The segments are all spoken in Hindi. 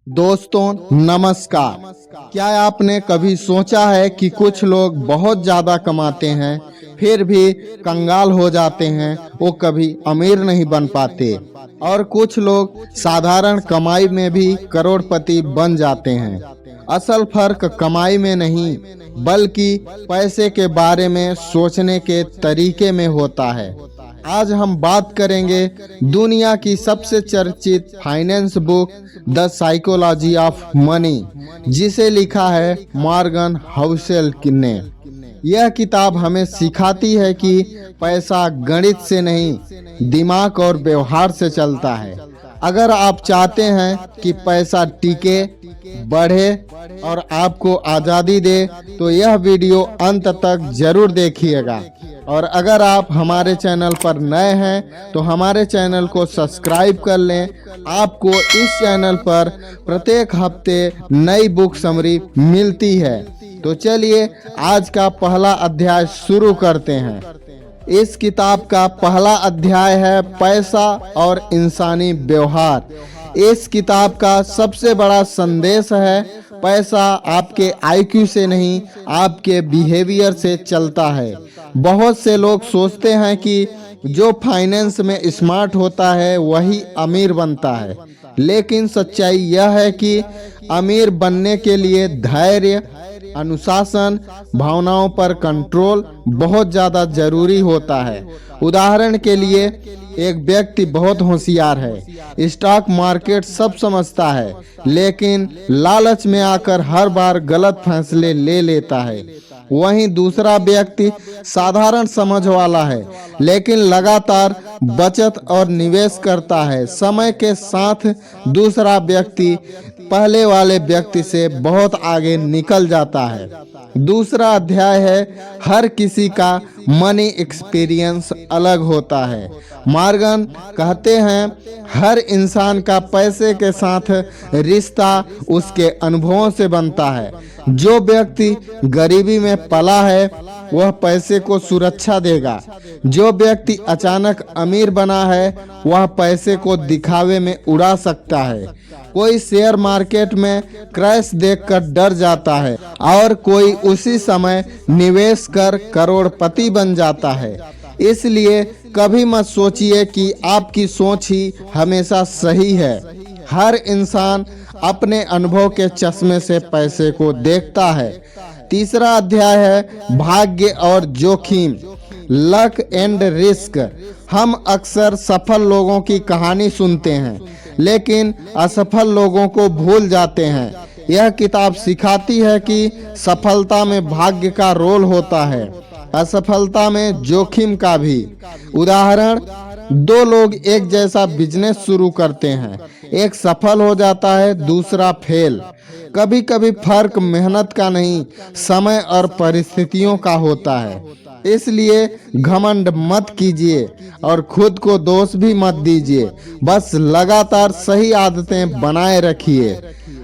दोस्तों नमस्कार। क्या आपने कभी सोचा है कि कुछ लोग बहुत ज्यादा कमाते हैं फिर भी कंगाल हो जाते हैं, वो कभी अमीर नहीं बन पाते। और कुछ लोग साधारण कमाई में भी करोड़पति बन जाते हैं। असल फर्क कमाई में नहीं बल्कि पैसे के बारे में सोचने के तरीके में होता है। आज हम बात करेंगे दुनिया की सबसे चर्चित finance book the psychology of money, जिसे लिखा है मॉर्गन हाउसेल ने। यह किताब हमें सिखाती है कि पैसा गणित से नहीं, दिमाग और व्यवहार से चलता है। अगर आप चाहते हैं कि पैसा टिके, बढ़े और आपको आज़ादी दे, तो यह वीडियो अंत तक जरूर देखिएगा। और अगर आप हमारे चैनल पर नए हैं तो हमारे चैनल को सब्सक्राइब कर लें। आपको इस चैनल पर प्रत्येक हफ्ते नई बुक समरी मिलती है। तो चलिए आज का पहला अध्याय शुरू करते हैं। इस किताब का पहला अध्याय है पैसा और इंसानी व्यवहार। इस किताब का सबसे बड़ा संदेश है पैसा आपके आईक्यू से नहीं, आपके बिहेवियर से चलता है। बहुत से लोग सोचते हैं कि जो फाइनेंस में स्मार्ट होता है वही अमीर बनता है, लेकिन सच्चाई यह है कि अमीर बनने के लिए धैर्य, अनुशासन, भावनाओं पर कंट्रोल बहुत ज़्यादा जरूरी होता है। उदाहरण के लिए, एक व्यक्ति बहुत होशियार है, स्टॉक मार्केट सब समझता है, लेकिन लालच में आकर हर बार गलत फैसले ले लेता है। वहीं दूसरा व्यक्ति साधारण समझ वाला है, लेकिन लगातार बचत और निवेश करता है। समय के साथ दूसरा व्यक्ति पहले वाले व्यक्ति से बहुत आगे निकल जाता है। दूसरा अध्याय है हर किसी का मनी एक्सपीरियंस अलग होता है। मॉर्गन कहते हैं हर इंसान का पैसे के साथ रिश्ता उसके अनुभवों से बनता है। जो व्यक्ति गरीबी में पला है वह पैसे को सुरक्षा देगा। जो व्यक्ति अचानक अमीर बना है वह पैसे को दिखावे में उड़ा सकता है। कोई शेयर मार्केट में क्रैश देखकर डर जाता है और कोई उसी समय निवेश कर करोड़पति बन जाता है। इसलिए कभी मत सोचिए कि आपकी सोच ही हमेशा सही है। हर इंसान अपने अनुभव के चश्मे से पैसे को देखता है। तीसरा अध्याय है भाग्य और जोखिम, लक एंड रिस्क। हम अक्सर सफल लोगों की कहानी सुनते हैं, लेकिन असफल लोगों को भूल जाते हैं। यह किताब सिखाती है कि सफलता में भाग्य का रोल होता है, असफलता में जोखिम का भी। उदाहरण, दो लोग एक जैसा बिजनेस शुरू करते हैं, एक सफल हो जाता है, दूसरा फेल। कभी कभी फर्क मेहनत का नहीं, समय और परिस्थितियों का होता है। इसलिए घमंड मत कीजिए और खुद को दोष भी मत दीजिए, बस लगातार सही आदतें बनाए रखिए।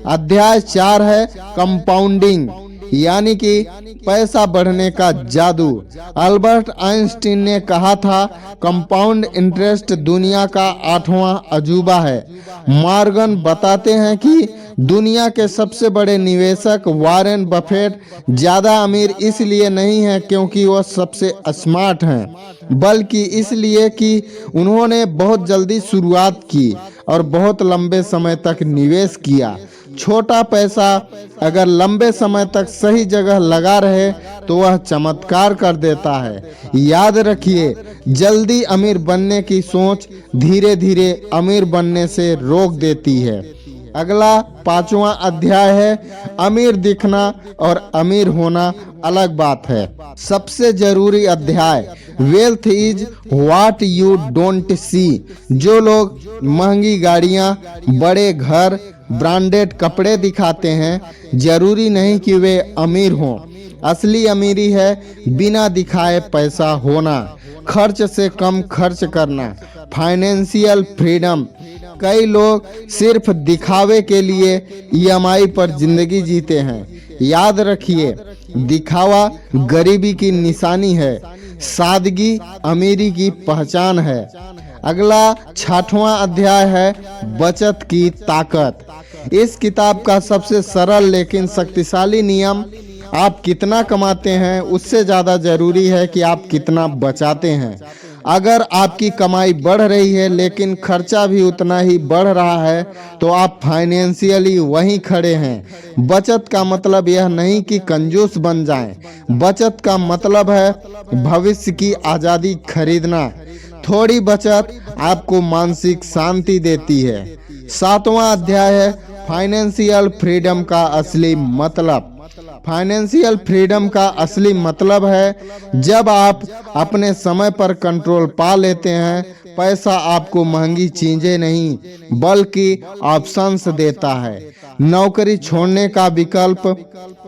अध्याय 4 है कंपाउंडिंग, यानी कि पैसा बढ़ने का जादू। अल्बर्ट आइंस्टीन ने कहा था कंपाउंड इंटरेस्ट दुनिया का 8वां अजूबा है। मॉर्गन बताते हैं कि दुनिया के सबसे बड़े निवेशक वॉरेन बफेट ज़्यादा अमीर इसलिए नहीं हैं क्योंकि वह सबसे स्मार्ट हैं, बल्कि इसलिए कि उन्होंने बहुत जल्दी शुरुआत की और बहुत लंबे समय तक निवेश किया। छोटा पैसा अगर लंबे समय तक सही जगह लगा रहे तो वह चमत्कार कर देता है। याद रखिए, जल्दी अमीर बनने की सोच धीरे धीरे अमीर बनने से रोक देती है। अगला 5वां अध्याय है अमीर दिखना और अमीर होना अलग बात है। सबसे जरूरी अध्याय wealth is what you don't see. जो लोग महंगी गाड़ियां, बड़े घर, ब्रांडेड कपड़े दिखाते हैं, जरूरी नहीं कि वे अमीर हों। असली अमीरी है बिना दिखाए पैसा होना, खर्च से कम खर्च करना, फाइनेंशियल फ्रीडम। कई लोग सिर्फ दिखावे के लिए ईएमआई पर जिंदगी जीते हैं। याद रखिए, दिखावा गरीबी की निशानी है, सादगी अमीरी की पहचान है। अगला 6वां अध्याय है बचत की ताकत। इस किताब का सबसे सरल लेकिन शक्तिशाली नियम आप कितना कमाते हैं उससे ज़्यादा ज़रूरी है कि आप कितना बचाते हैं। अगर आपकी कमाई बढ़ रही है लेकिन खर्चा भी उतना ही बढ़ रहा है तो आप फाइनेंशियली वहीं खड़े हैं। बचत का मतलब यह नहीं कि कंजूस बन जाएं। बचत का मतलब है भविष्य की आज़ादी खरीदना। थोड़ी बचत आपको मानसिक शांति देती है। 7वां अध्याय है फाइनेंशियल फ्रीडम का असली मतलब। फाइनेंशियल फ्रीडम का असली मतलब है जब आप अपने समय पर कंट्रोल पा लेते हैं। पैसा आपको महंगी चीजें नहीं बल्कि ऑप्शंस देता है। नौकरी छोड़ने का विकल्प,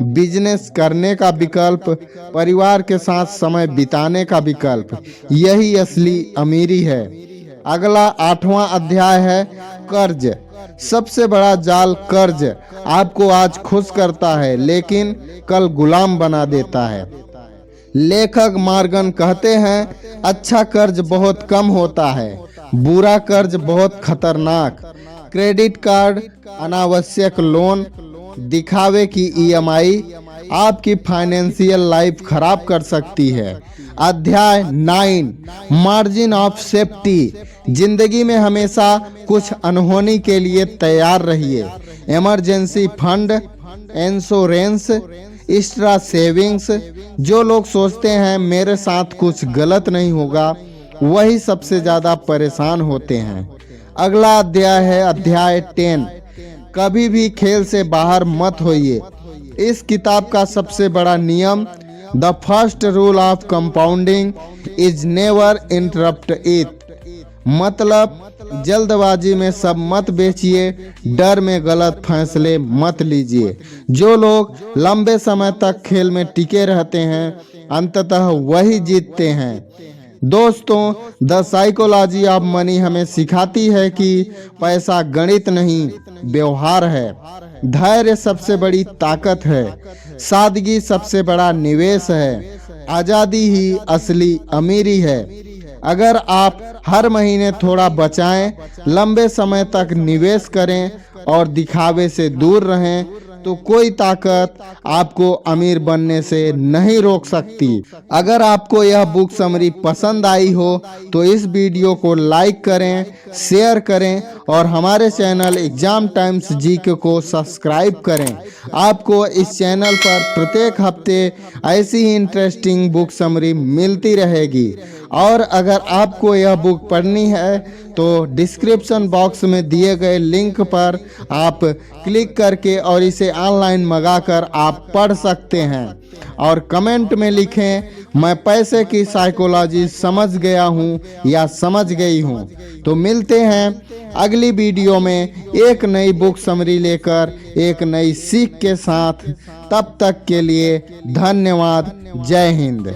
बिजनेस करने का विकल्प, परिवार के साथ समय बिताने का विकल्प, यही असली अमीरी है। अगला 8वां अध्याय है कर्ज। सबसे बड़ा जाल कर्ज आपको आज खुश करता है लेकिन कल गुलाम बना देता है। लेखक मॉर्गन कहते हैं अच्छा कर्ज बहुत कम होता है, बुरा कर्ज बहुत खतरनाक। क्रेडिट कार्ड, अनावश्यक लोन, दिखावे की ईएमआई आपकी फाइनेंशियल लाइफ खराब कर सकती है। अध्याय 9 मार्जिन ऑफ सेफ्टी। जिंदगी में हमेशा कुछ अनहोनी के लिए तैयार रहिए। Emergency fund, insurance, extra savings. जो लोग सोचते हैं मेरे साथ कुछ गलत नहीं होगा वही सबसे ज्यादा परेशान होते हैं। अगला अध्याय है अध्याय 10 कभी भी खेल से बाहर मत होइए। इस किताब का सबसे बड़ा नियम the first rule of compounding is never interrupt it. मतलब जल्दबाजी में सब मत बेचिए, डर में गलत फैसले मत लीजिए। जो लोग लंबे समय तक खेल में टिके रहते हैं अंततः वही जीतते हैं। दोस्तों, द साइकोलॉजी ऑफ मनी हमें सिखाती है कि पैसा गणित नहीं व्यवहार है। धैर्य सबसे बड़ी ताकत है। सादगी सबसे बड़ा निवेश है। आज़ादी ही असली अमीरी है। अगर आप हर महीने थोड़ा बचाएं, लंबे समय तक निवेश करें और दिखावे से दूर रहें तो कोई ताकत आपको अमीर बनने से नहीं रोक सकती। अगर आपको यह बुक समरी पसंद आई हो तो इस वीडियो को लाइक करें, शेयर करें और हमारे चैनल एग्जाम टाइम्स जीके को सब्सक्राइब करें। आपको इस चैनल पर प्रत्येक हफ्ते ऐसी ही इंटरेस्टिंग बुक समरी मिलती रहेगी। और अगर आपको यह बुक पढ़नी है तो डिस्क्रिप्शन बॉक्स में दिए गए लिंक पर आप क्लिक करके और इसे ऑनलाइन मंगाकर आप पढ़ सकते हैं। और कमेंट में लिखें मैं पैसे की साइकोलॉजी समझ गया हूँ या समझ गई हूँ। तो मिलते हैं अगली वीडियो में एक नई बुक समरी लेकर एक नई सीख के साथ। तब तक के लिए धन्यवाद। जय हिंद।